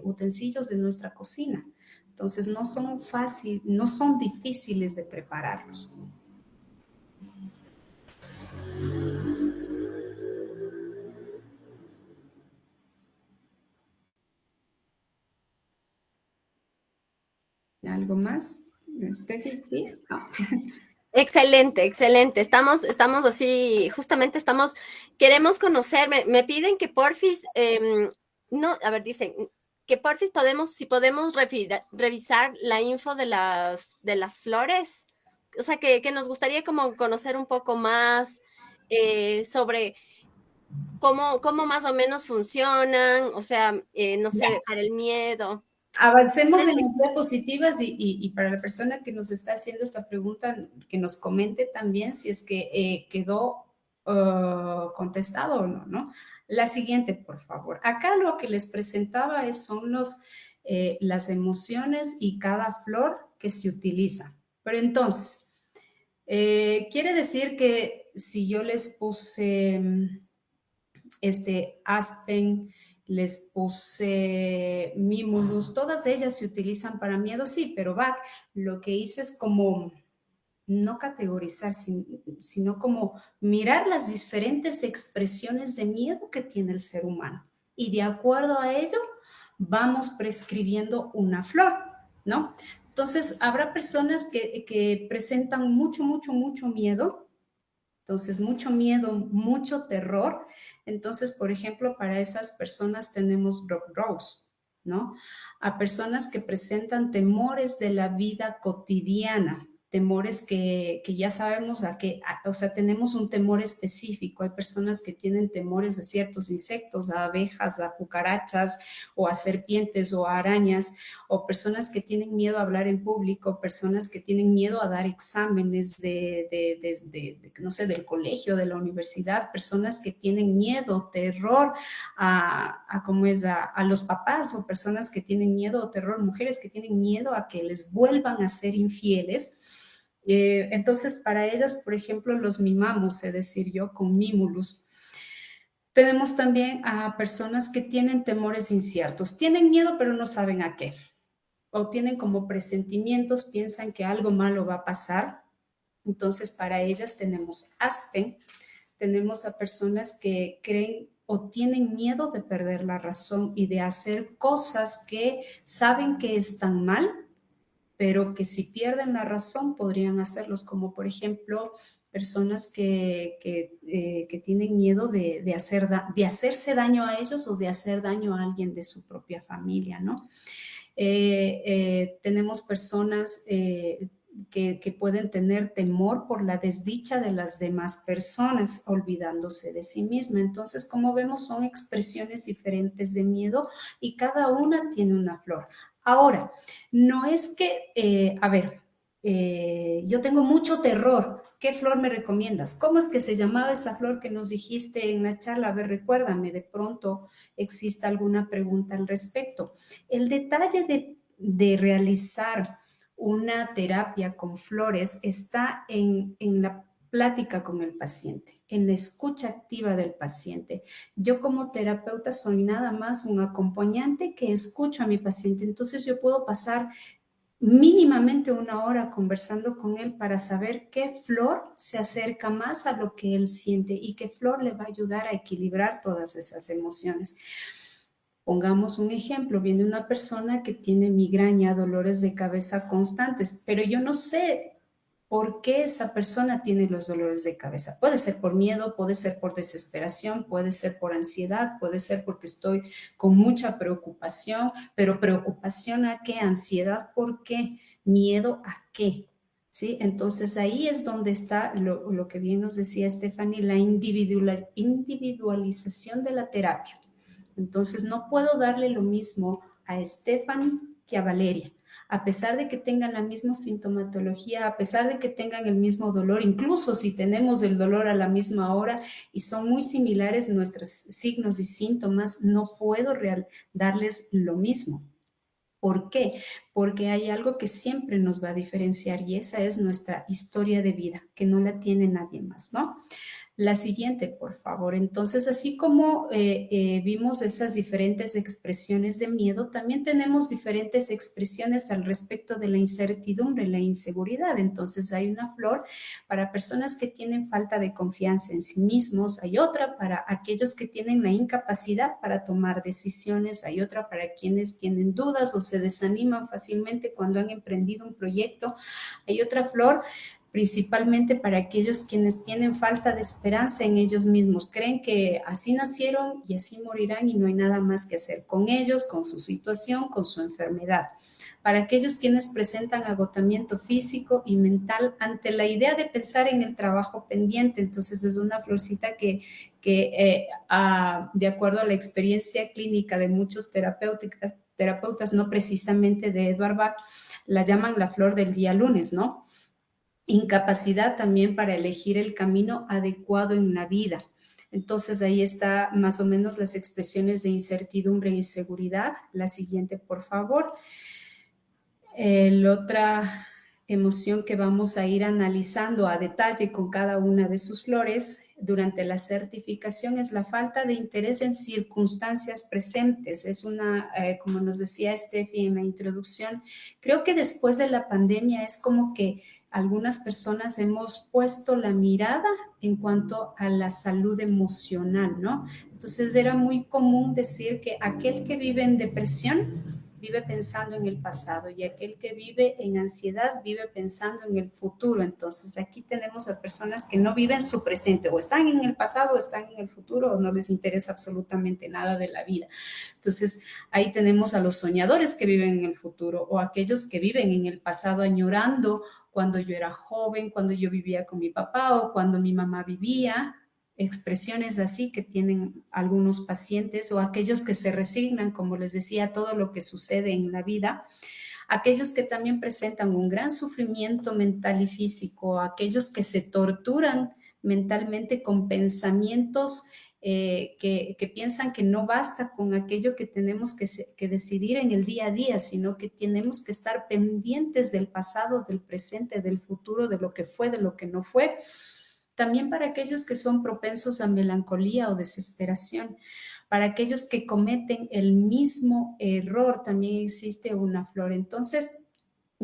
utensilios de nuestra cocina. Entonces no son difíciles de prepararlos. ¿Algo más? Steffi, ¿sí? No. Excelente, excelente. Estamos así, justamente queremos conocer, me piden que porfis, no, a ver, dicen que porfis si podemos revisar la info de las flores. O sea, que nos gustaría como conocer un poco más sobre cómo más o menos funcionan, o sea, no Ya. sé, para el miedo. Avancemos en las diapositivas y para la persona que nos está haciendo esta pregunta, que nos comente también si es que quedó contestado o no, ¿no? La siguiente, por favor. Acá lo que les presentaba son las emociones y cada flor que se utiliza. Pero entonces, quiere decir que si yo les puse Aspen, les puse Mimulus, todas ellas se utilizan para miedo, sí, pero Bach lo que hizo es como no categorizar, sino como mirar las diferentes expresiones de miedo que tiene el ser humano. Y de acuerdo a ello, vamos prescribiendo una flor, ¿no? Entonces, habrá personas que presentan mucho miedo. Entonces, mucho miedo, mucho terror. Entonces, por ejemplo, para esas personas tenemos Rock Rose, ¿no? A personas que presentan temores de la vida cotidiana, temores que ya sabemos o sea, tenemos un temor específico. Hay personas que tienen temores de ciertos insectos, a abejas, a cucarachas, o a serpientes, o a arañas, o personas que tienen miedo a hablar en público, personas que tienen miedo a dar exámenes no sé, del colegio, de la universidad, personas que tienen miedo, terror ¿cómo es? A los papás, o personas que tienen miedo o terror, mujeres que tienen miedo a que les vuelvan a ser infieles. Entonces, para ellas, por ejemplo, los mimamos, es decir, yo con Mimulus. Tenemos también a personas que tienen temores inciertos, tienen miedo pero no saben a qué, o tienen como presentimientos, piensan que algo malo va a pasar. Entonces, para ellas tenemos Aspen, tenemos a personas que creen o tienen miedo de perder la razón y de hacer cosas que saben que están mal, pero que si pierden la razón podrían hacerlos, como por ejemplo personas que tienen miedo de hacerse daño a ellos o de hacer daño a alguien de su propia familia, ¿no? Tenemos personas que pueden tener temor por la desdicha de las demás personas, olvidándose de sí misma. Entonces, como vemos, son expresiones diferentes de miedo y cada una tiene una flor. Ahora, no es que, a ver, yo tengo mucho terror. ¿Qué flor me recomiendas? ¿Cómo es que se llamaba esa flor que nos dijiste en la charla? A ver, recuérdame, de pronto exista alguna pregunta al respecto. El detalle de realizar una terapia con flores está en la plática con el paciente, en la escucha activa del paciente. Yo como terapeuta soy nada más un acompañante que escucho a mi paciente, entonces yo puedo pasar mínimamente una hora conversando con él para saber qué flor se acerca más a lo que él siente y qué flor le va a ayudar a equilibrar todas esas emociones. Pongamos un ejemplo, viene una persona que tiene migraña, dolores de cabeza constantes, pero yo no sé por qué esa persona tiene los dolores de cabeza. Puede ser por miedo, puede ser por desesperación, puede ser por ansiedad, puede ser porque estoy con mucha preocupación, pero preocupación ¿a qué? Ansiedad ¿por qué? Miedo ¿a qué? ¿Sí? Entonces ahí es donde está lo que bien nos decía Stephanie, la individualización de la terapia. Entonces, no puedo darle lo mismo a Stephanie que a Valeria. a pesar de que tengan la misma sintomatología, a pesar de que tengan el mismo dolor, incluso si tenemos el dolor a la misma hora y son muy similares nuestros signos y síntomas, no puedo darles lo mismo. ¿Por qué? Porque hay algo que siempre nos va a diferenciar y esa es nuestra historia de vida, que no la tiene nadie más, ¿no? La siguiente, por favor. Entonces, así como vimos esas diferentes expresiones de miedo, también tenemos diferentes expresiones al respecto de la incertidumbre, la inseguridad. Entonces, hay una flor para personas que tienen falta de confianza en sí mismos, hay otra para aquellos que tienen la incapacidad para tomar decisiones, hay otra para quienes tienen dudas o se desaniman fácilmente cuando han emprendido un proyecto, hay otra flor principalmente para aquellos quienes tienen falta de esperanza en ellos mismos, creen que así nacieron y así morirán y no hay nada más que hacer con ellos, con su situación, con su enfermedad. Para aquellos quienes presentan agotamiento físico y mental ante la idea de pensar en el trabajo pendiente, entonces es una florcita que de acuerdo a la experiencia clínica de muchos terapeutas, no precisamente de Edward Bach, la llaman la flor del día lunes, ¿no? Incapacidad también para elegir el camino adecuado en la vida. Entonces ahí está más o menos las expresiones de incertidumbre e inseguridad. La siguiente, por favor. La otra emoción que vamos a ir analizando a detalle con cada una de sus flores durante la certificación es la falta de interés en circunstancias presentes. Es una, como nos decía Steffi en la introducción, creo que después de la pandemia es como que algunas personas hemos puesto la mirada en cuanto a la salud emocional, ¿no? Entonces era muy común decir que aquel que vive en depresión vive pensando en el pasado y aquel que vive en ansiedad vive pensando en el futuro. Entonces aquí tenemos a personas que no viven su presente, o están en el pasado o están en el futuro o no les interesa absolutamente nada de la vida. Entonces ahí tenemos a los soñadores que viven en el futuro o aquellos que viven en el pasado añorando cuando yo era joven, cuando yo vivía con mi papá o cuando mi mamá vivía, expresiones así que tienen algunos pacientes o aquellos que se resignan, como les decía, a todo lo que sucede en la vida, aquellos que también presentan un gran sufrimiento mental y físico, aquellos que se torturan mentalmente con pensamientos que piensan que no basta con aquello que tenemos que decidir en el día a día, sino que tenemos que estar pendientes del pasado, del presente, del futuro, de lo que fue, de lo que no fue. También para aquellos que son propensos a melancolía o desesperación. Para aquellos que cometen el mismo error, también existe una flor. Entonces,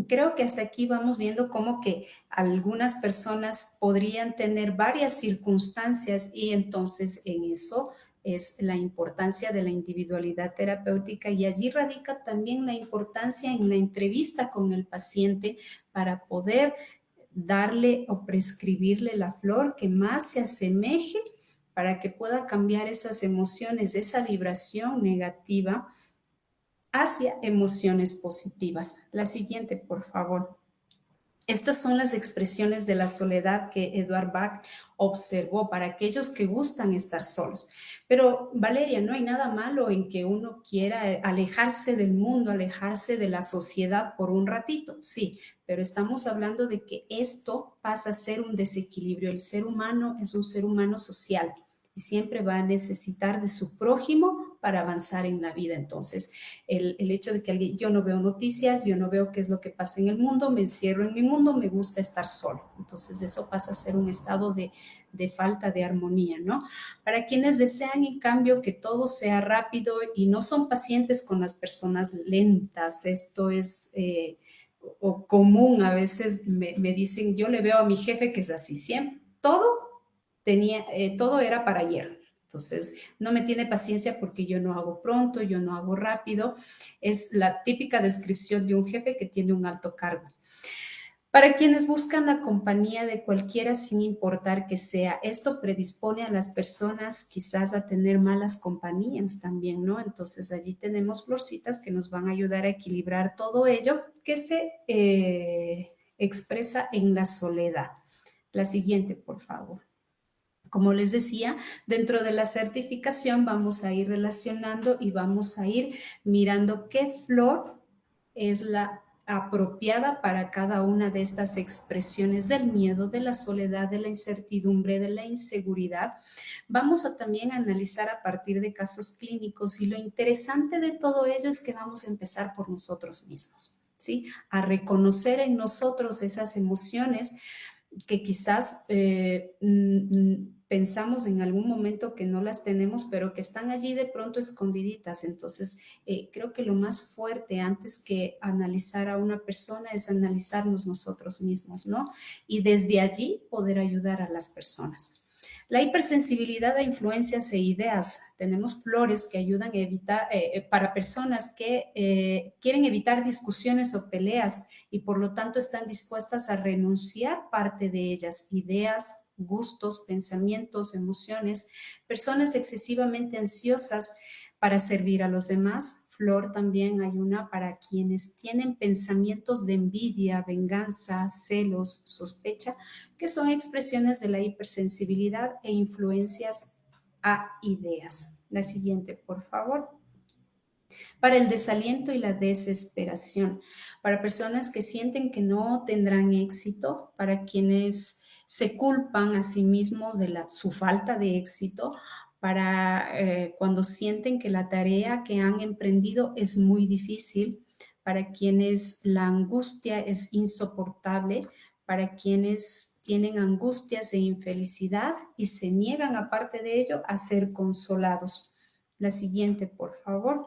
creo que hasta aquí vamos viendo cómo que algunas personas podrían tener varias circunstancias y entonces en eso es la importancia de la individualidad terapéutica y allí radica también la importancia en la entrevista con el paciente para poder darle o prescribirle la flor que más se asemeje para que pueda cambiar esas emociones, esa vibración negativa hacia emociones positivas. La siguiente, por favor. Estas son las expresiones de la soledad que Edward Bach observó para aquellos que gustan estar solos. Pero, Valeria, no hay nada malo en que uno quiera alejarse del mundo, alejarse de la sociedad por un ratito, sí, pero estamos hablando de que esto pasa a ser un desequilibrio. El ser humano es un ser humano social y siempre va a necesitar de su prójimo para avanzar en la vida. Entonces, el hecho de que alguien, yo no veo noticias, yo no veo qué es lo que pasa en el mundo, me encierro en mi mundo, me gusta estar solo. Entonces, eso pasa a ser un estado de falta de armonía, ¿no? Para quienes desean, en cambio, que todo sea rápido y no son pacientes con las personas lentas, esto es o común, a veces me dicen, yo le veo a mi jefe que es así, siempre, todo era para ayer. Entonces, no me tiene paciencia porque yo no hago pronto, yo no hago rápido. Es la típica descripción de un jefe que tiene un alto cargo. Para quienes buscan la compañía de cualquiera sin importar que sea, esto predispone a las personas quizás a tener malas compañías también, ¿no? Entonces allí tenemos florcitas que nos van a ayudar a equilibrar todo ello que se expresa en la soledad. La siguiente, por favor. Como les decía, dentro de la certificación vamos a ir relacionando y vamos a ir mirando qué flor es la apropiada para cada una de estas expresiones del miedo, de la soledad, de la incertidumbre, de la inseguridad. Vamos a también analizar a partir de casos clínicos y lo interesante de todo ello es que vamos a empezar por nosotros mismos, ¿sí? A reconocer en nosotros esas emociones que quizás pensamos en algún momento que no las tenemos, pero que están allí de pronto escondiditas. Entonces, creo que lo más fuerte antes que analizar a una persona es analizarnos nosotros mismos, ¿no? Y desde allí poder ayudar a las personas. La hipersensibilidad a influencias e ideas. Tenemos flores que ayudan a evitar, para personas que quieren evitar discusiones o peleas y por lo tanto están dispuestas a renunciar parte de ellas, ideas, gustos, pensamientos, emociones. Personas excesivamente ansiosas para servir a los demás. Flor también hay una para quienes tienen pensamientos de envidia, venganza, celos, sospecha, que son expresiones de la hipersensibilidad e influencias a ideas. La siguiente, por favor. Para el desaliento y la desesperación, para personas que sienten que no tendrán éxito, para quienes se culpan a sí mismos de su falta de éxito, para cuando sienten que la tarea que han emprendido es muy difícil, para quienes la angustia es insoportable, para quienes tienen angustias e infelicidad y se niegan, aparte de ello, a ser consolados. La siguiente, por favor.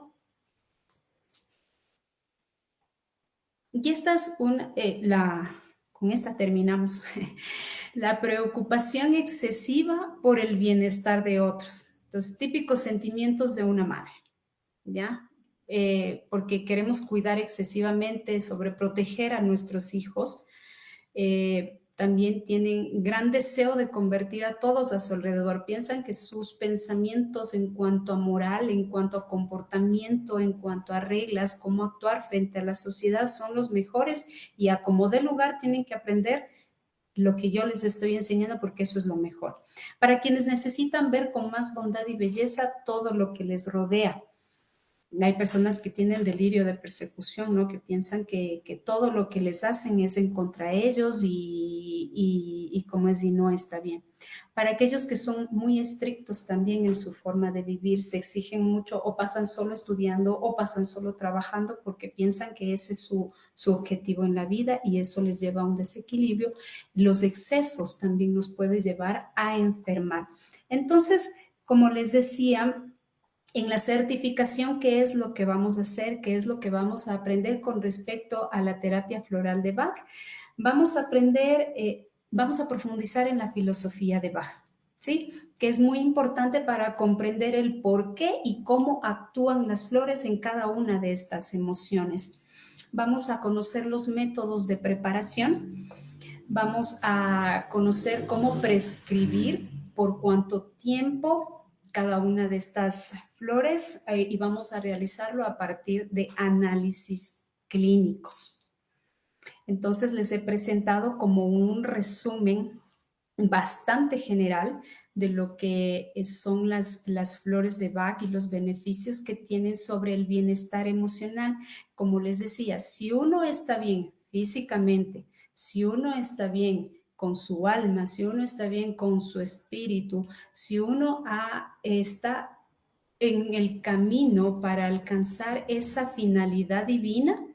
Y esta es con esta terminamos, la preocupación excesiva por el bienestar de otros. Los típicos sentimientos de una madre, ¿ya? Porque queremos cuidar excesivamente, sobreproteger a nuestros hijos. También tienen gran deseo de convertir a todos a su alrededor. Piensan que sus pensamientos en cuanto a moral, en cuanto a comportamiento, en cuanto a reglas, cómo actuar frente a la sociedad son los mejores y a como dé lugar tienen que aprender lo que yo les estoy enseñando porque eso es lo mejor. Para quienes necesitan ver con más bondad y belleza todo lo que les rodea. Hay personas que tienen delirio de persecución, ¿no? Que piensan que todo lo que les hacen es en contra de ellos y como es y no está bien. Para aquellos que son muy estrictos también en su forma de vivir, se exigen mucho o pasan solo estudiando o pasan solo trabajando porque piensan que ese es su objetivo en la vida y eso les lleva a un desequilibrio. Los excesos también nos pueden llevar a enfermar. Entonces, como les decía, en la certificación, ¿qué es lo que vamos a hacer? ¿Qué es lo que vamos a aprender con respecto a la terapia floral de Bach? Vamos a aprender, vamos a profundizar en la filosofía de Bach, ¿sí? Que es muy importante para comprender el por qué y cómo actúan las flores en cada una de estas emociones. Vamos a conocer los métodos de preparación, vamos a conocer cómo prescribir, por cuánto tiempo cada una de estas flores y vamos a realizarlo a partir de análisis clínicos. Entonces les he presentado como un resumen bastante general de lo que son las flores de Bach y los beneficios que tienen sobre el bienestar emocional. Como les decía, si uno está bien físicamente, si uno está bien con su alma, si uno está bien con su espíritu, si uno está en el camino para alcanzar esa finalidad divina,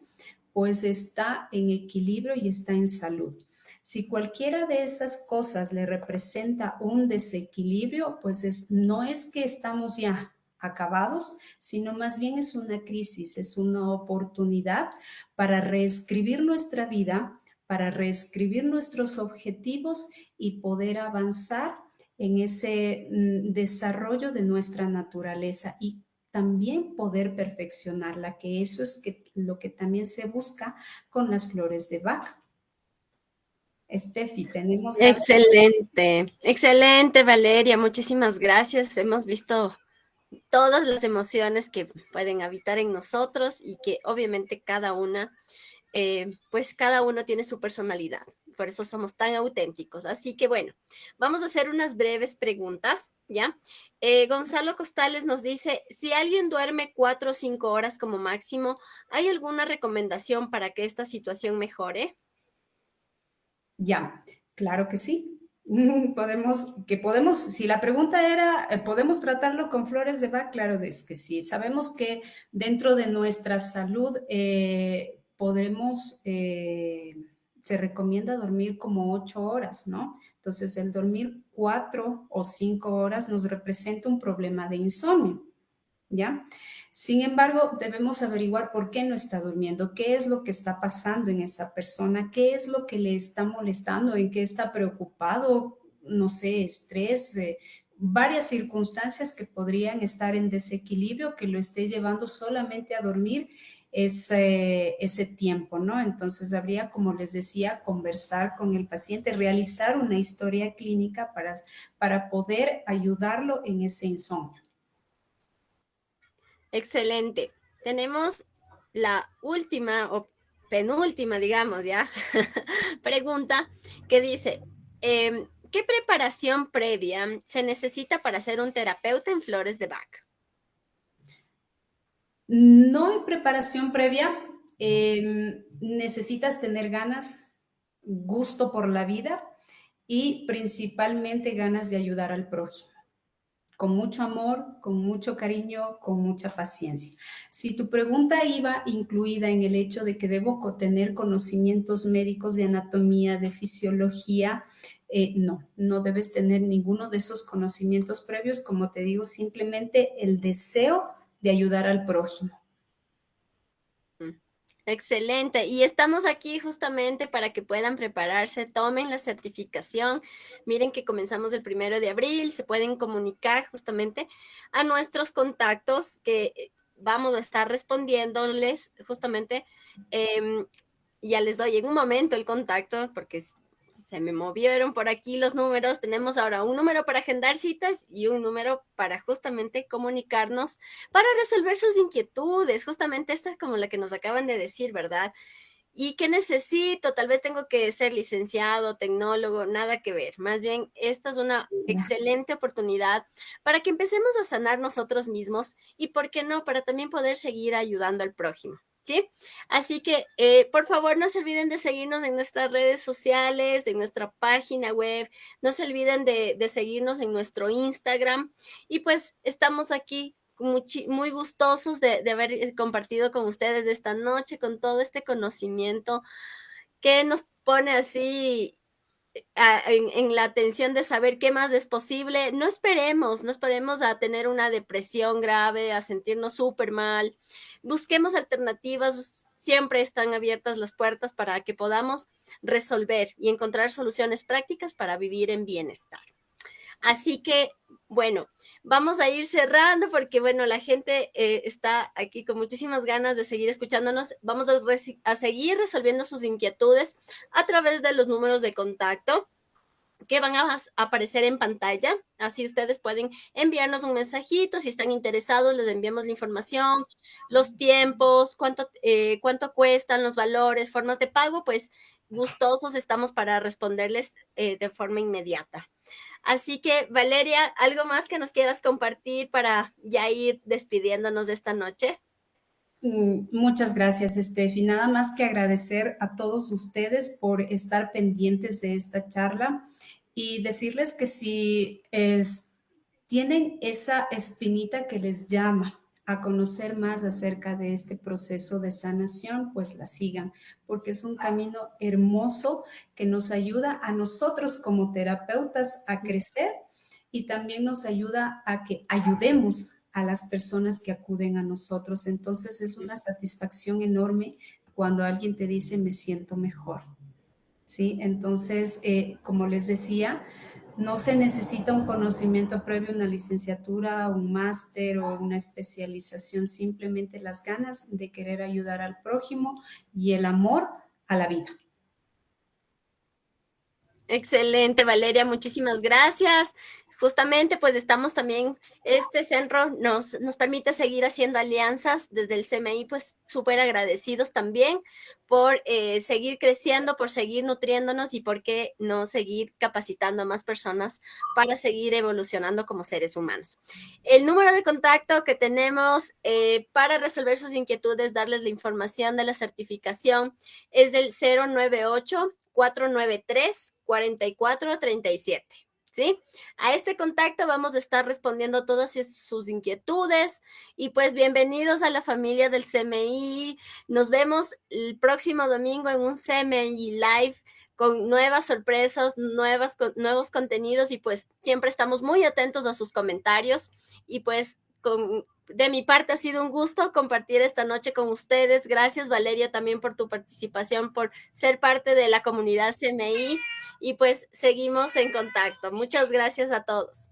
pues está en equilibrio y está en salud. Si cualquiera de esas cosas le representa un desequilibrio, pues no es que estamos ya acabados, sino más bien es una crisis, es una oportunidad para reescribir nuestra vida, para reescribir nuestros objetivos y poder avanzar en ese desarrollo de nuestra naturaleza y también poder perfeccionarla, que eso es lo que también se busca con las flores de Bach. Steffi, tenemos algo. Excelente, excelente, Valeria. Muchísimas gracias. Hemos visto todas las emociones que pueden habitar en nosotros y que obviamente cada una, pues cada uno tiene su personalidad. por eso somos tan auténticos. Así que bueno, vamos a hacer unas breves preguntas, ¿ya? Gonzalo Costales nos dice, si alguien duerme 4 o 5 horas como máximo, ¿hay alguna recomendación para que esta situación mejore? Ya, claro que sí. Si la pregunta era, ¿podemos tratarlo con flores de Bach? Claro, es que sí. Sabemos que dentro de nuestra salud se recomienda dormir como 8 horas, ¿no? Entonces, el dormir 4 o 5 horas nos representa un problema de insomnio. ¿Ya? Sin embargo, debemos averiguar por qué no está durmiendo, qué es lo que está pasando en esa persona, qué es lo que le está molestando, en qué está preocupado, no sé, estrés, varias circunstancias que podrían estar en desequilibrio que lo esté llevando solamente a dormir ese tiempo, ¿no? Entonces habría, como les decía, conversar con el paciente, realizar una historia clínica para poder ayudarlo en ese insomnio. Excelente. Tenemos la última o penúltima, digamos, ¿ya? Pregunta que dice, ¿qué preparación previa se necesita para ser un terapeuta en flores de Bach? No hay preparación previa, necesitas tener ganas, gusto por la vida y principalmente ganas de ayudar al prójimo, con mucho amor, con mucho cariño, con mucha paciencia. Si tu pregunta iba incluida en el hecho de que debo tener conocimientos médicos de anatomía, de fisiología, no, no debes tener ninguno de esos conocimientos previos, como te digo, simplemente el deseo de ayudar al prójimo. Mm. Excelente. Y estamos aquí justamente para que puedan prepararse, tomen la certificación. Miren que comenzamos el 1 de abril, se pueden comunicar justamente a nuestros contactos que vamos a estar respondiéndoles justamente. em, ya les doy en un momento el contacto porque se me movieron por aquí los números. Tenemos ahora un número para agendar citas y un número para justamente comunicarnos, para resolver sus inquietudes. Justamente esta es como la que nos acaban de decir, ¿verdad? ¿Y qué necesito? Tal vez tengo que ser licenciado, tecnólogo, nada que ver. Más bien, esta es una excelente oportunidad para que empecemos a sanar nosotros mismos y, ¿por qué no?, para también poder seguir ayudando al prójimo. ¿Sí? Así que, por favor, no se olviden de seguirnos en nuestras redes sociales, en nuestra página web, no se olviden de seguirnos en nuestro Instagram y pues estamos aquí muy gustosos de haber compartido con ustedes esta noche, con todo este conocimiento que nos pone así en la atención de saber qué más es posible. No esperemos a tener una depresión grave, a sentirnos súper mal. Busquemos alternativas, siempre están abiertas las puertas para que podamos resolver y encontrar soluciones prácticas para vivir en bienestar. Así que, bueno, vamos a ir cerrando porque, bueno, la gente está aquí con muchísimas ganas de seguir escuchándonos. Vamos a seguir resolviendo sus inquietudes a través de los números de contacto que van a aparecer en pantalla. Así ustedes pueden enviarnos un mensajito. Si están interesados, les enviamos la información, los tiempos, cuánto cuestan, los valores, formas de pago, pues gustosos estamos para responderles de forma inmediata. Así que, Valeria, ¿algo más que nos quieras compartir para ya ir despidiéndonos de esta noche? Muchas gracias, Steffi. Nada más que agradecer a todos ustedes por estar pendientes de esta charla y decirles que si tienen esa espinita que les llama a conocer más acerca de este proceso de sanación, pues la sigan, porque es un camino hermoso que nos ayuda a nosotros como terapeutas a crecer y también nos ayuda a que ayudemos a las personas que acuden a nosotros. Entonces es una satisfacción enorme cuando alguien te dice me siento mejor. ¿Sí? Entonces, como les decía, no se necesita un conocimiento previo, una licenciatura, un máster o una especialización, simplemente las ganas de querer ayudar al prójimo y el amor a la vida. Excelente, Valeria, muchísimas gracias. Justamente, pues estamos también, este centro nos permite seguir haciendo alianzas desde el CMI, pues súper agradecidos también por seguir creciendo, por seguir nutriéndonos y por qué no seguir capacitando a más personas para seguir evolucionando como seres humanos. El número de contacto que tenemos para resolver sus inquietudes, darles la información de la certificación, es del 098-493-4437. ¿Sí? A este contacto vamos a estar respondiendo todas sus inquietudes y pues bienvenidos a la familia del CMI. Nos vemos el próximo domingo en un CMI Live con nuevas sorpresas, nuevos contenidos y pues siempre estamos muy atentos a sus comentarios y pues de mi parte ha sido un gusto compartir esta noche con ustedes. Gracias Valeria también por tu participación, por ser parte de la comunidad CMI y pues seguimos en contacto. Muchas gracias a todos.